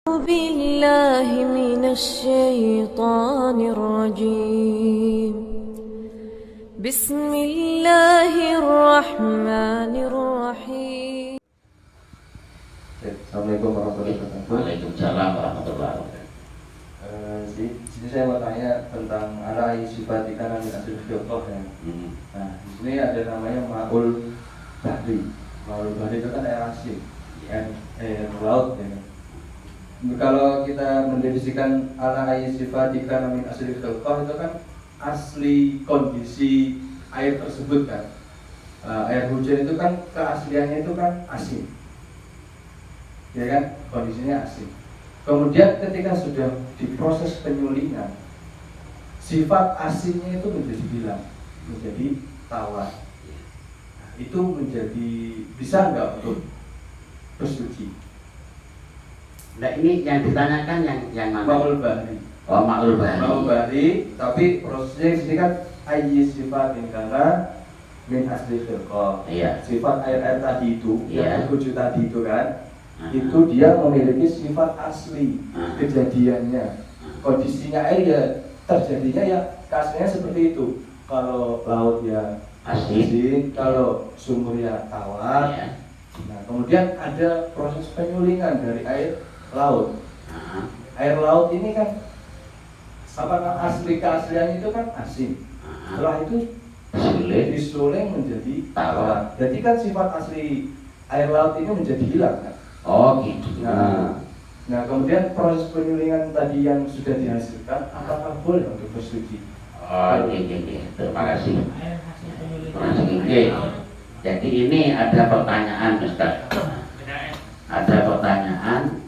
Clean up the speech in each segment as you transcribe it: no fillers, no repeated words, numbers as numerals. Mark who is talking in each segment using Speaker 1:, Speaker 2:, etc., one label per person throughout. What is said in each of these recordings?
Speaker 1: بالله من الشيطان الرجيم بسم الله الرحمن الرحيم.
Speaker 2: Assalamualaikum warahmatullahi wabarakatuh.
Speaker 3: Waalaikumsalam warahmatullahi wabarakatuh.
Speaker 2: Di sini saya mau tanya tentang alai sifat ikan min asli fiqh ya. Nah, di sini ada namanya Ma'ul Bahri. Ma'ul Bahri itu kan air asin, air laut ya. Kalau kita mendefinisikan alai sifat ikan min asli fiqh itu kan asli kondisi air tersebut kan. Air hujan itu kan keasliannya itu kan asin. Ya kan, kondisinya asin. Kemudian ketika sudah diproses penyulingan, sifat asinnya itu menjadi hilang, menjadi tawar. Nah, itu menjadi bisa nggak untuk bersuci?
Speaker 3: Nah, ini yang ditanyakan yang mana?
Speaker 2: Ma'ul Bahri.
Speaker 3: Oh, Ma'ul Bahri.
Speaker 2: Ma'ul Bahri, tapi prosesnya di sini kan ayyi sifat kana min asli firqah.
Speaker 3: Iya.
Speaker 2: Sifat air tadi itu,
Speaker 3: Iya.
Speaker 2: yang tujuh tadi itu kan. Itu dia memiliki sifat asli kejadiannya, kondisinya air ya terjadinya ya kasarnya seperti itu. Kalau laut ya asin, kalau sumur ya tawar.
Speaker 3: Iya.
Speaker 2: Nah, kemudian ada proses penyulingan dari air laut. Air laut ini kan apakah asli keaslian itu kan asin. Setelah itu disuling menjadi tawar. Jadi kan sifat asli air laut ini menjadi hilang kan.
Speaker 3: Oh gitu.
Speaker 2: Nah, kemudian proses penyulingan tadi yang sudah dihasilkan, apakah boleh untuk bersuci?
Speaker 3: Oh, iya. Terima kasih. Jadi ini ada pertanyaan, Ustaz. Ada pertanyaan.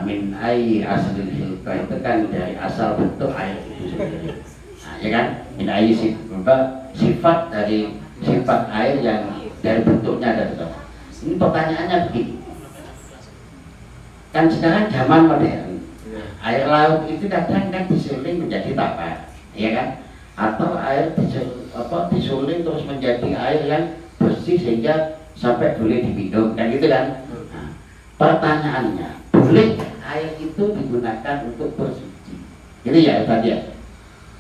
Speaker 3: Min ai asli hilka itu kan dari asal bentuk air itu sendiri. Nah, ya kan? Min ai sifat dari sifat air yang dari bentuknya ada itu. Ini pertanyaannya begini. Kan sekarang zaman modern, air laut itu kadang kan disuling menjadi tawar, ya kan? Atau air disuling terus menjadi air yang bersih sehingga sampai boleh diminum, kan gitu kan? Nah, pertanyaannya, boleh air itu digunakan untuk bersuci? Ini ya tadi ya,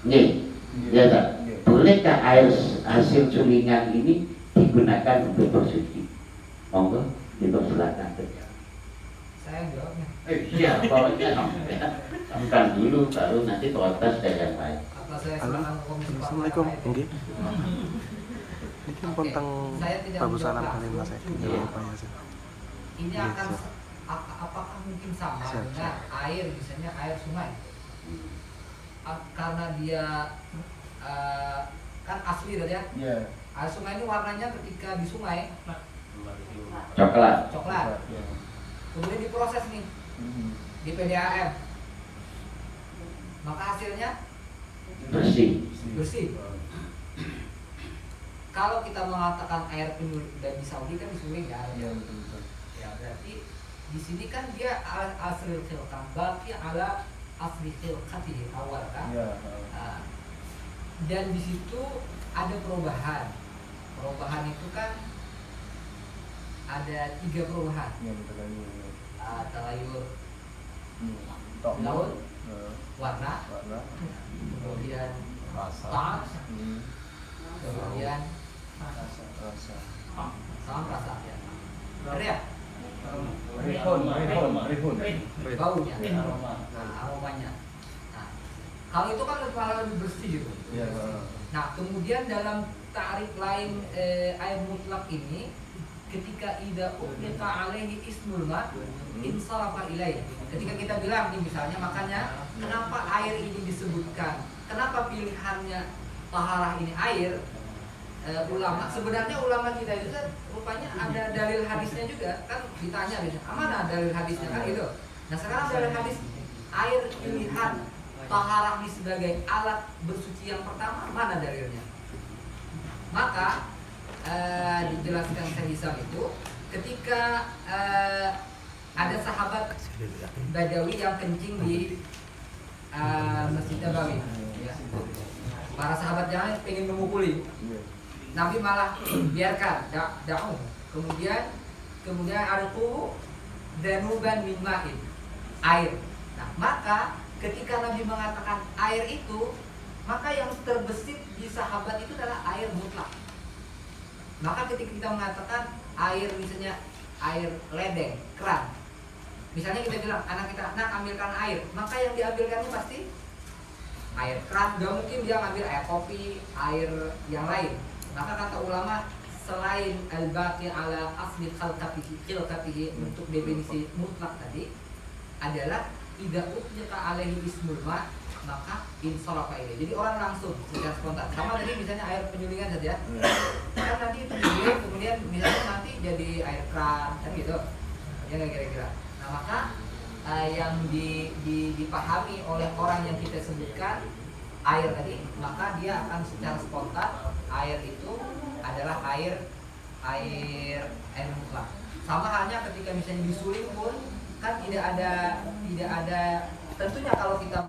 Speaker 3: nih, ya tak? Bolehkah air hasil sulingan ini digunakan untuk bersuci? Monggo, dipersilakan.
Speaker 4: Saya jawabnya.
Speaker 3: Iya, pokoknya sampai dulu baru nanti protes dari yang lain.
Speaker 4: Apa saya silakan komisi Pak.
Speaker 5: Assalamualaikum. Nggih. Ini pun tentang
Speaker 4: Saya tidak
Speaker 5: bagus
Speaker 4: menjawab
Speaker 5: salam
Speaker 4: langsung.
Speaker 5: kalian Mas.
Speaker 4: Iya. Ini
Speaker 5: Iya,
Speaker 4: akan
Speaker 5: siap.
Speaker 4: apakah mungkin sama
Speaker 5: Siap,
Speaker 4: dengan air, misalnya air sungai? Karena dia kan asli tadi ya.
Speaker 2: Iya.
Speaker 4: Air sungai ini warnanya ketika di sungai
Speaker 3: Coklat.
Speaker 4: coklat. Kemudian diproses nih di PDAM, maka hasilnya
Speaker 3: Bersih.
Speaker 4: bersih. Kalau kita mengatakan air penyuling dan di Saudi kan disuling ya, ya berarti di sini kan dia asli khilqah, baki ala asli khilqatihi awal kan. Nah, dan di situ ada perubahan. Perubahan itu kan ada 3 perubahan. Terlayur laut, warna, kemudian rasa, kemudian rasa ya. Ada ya? Baunya, aromanya. Nah, kalau itu kan lebih bersih gitu. Nah, kemudian dalam tarik lain air mutlak ini, ketika ida utlika alaihi ismul ma insarafa ilaih. Ketika kita bilang nih misalnya, makanya kenapa air ini disebutkan, kenapa pilihannya taharah ini air, ulama sebenarnya ulama kita itu kan rupanya ada dalil hadisnya juga kan, ditanya mana dalil hadisnya kan itu. Nah sekarang dalil hadis air pilihan taharah ini sebagai alat bersuci yang pertama, mana dalilnya? Maka dijelaskan Syekh Hisam itu ketika ada sahabat Badawi yang kencing di Masjid Nabawi, ya. Para sahabat jangan ingin memukuli, Nabi malah biarkan, kemudian ada tuh danuban min ma'in, air. Nah, maka ketika Nabi mengatakan air itu, maka yang terbesit di sahabat itu adalah air mutlak. Maka ketika kita mengatakan air, misalnya air ledeng, keran, misalnya kita bilang anak kita, nak ambilkan air, maka yang diambilkannya pasti air keran. Gak mungkin dia ngambil air kopi, air yang lain. Maka kata ulama, selain al-baqi ala asli khilqatihi untuk definisi mutlak tadi adalah tidak utliqa alaihi ismul ma, maka insarafa ilaihi. Jadi orang langsung secara spontan. Sama tadi misalnya air penyulingan saja. Kan nanti itu digiling, kemudian misalnya nanti jadi air keran, kan gitu. Ya nggak kira-kira. Nah, maka yang dipahami oleh orang yang kita sebutkan air tadi, maka dia akan secara spontan air itu adalah air mutlak. Sama halnya ketika misalnya disuling pun kan tidak ada tentunya kalau kita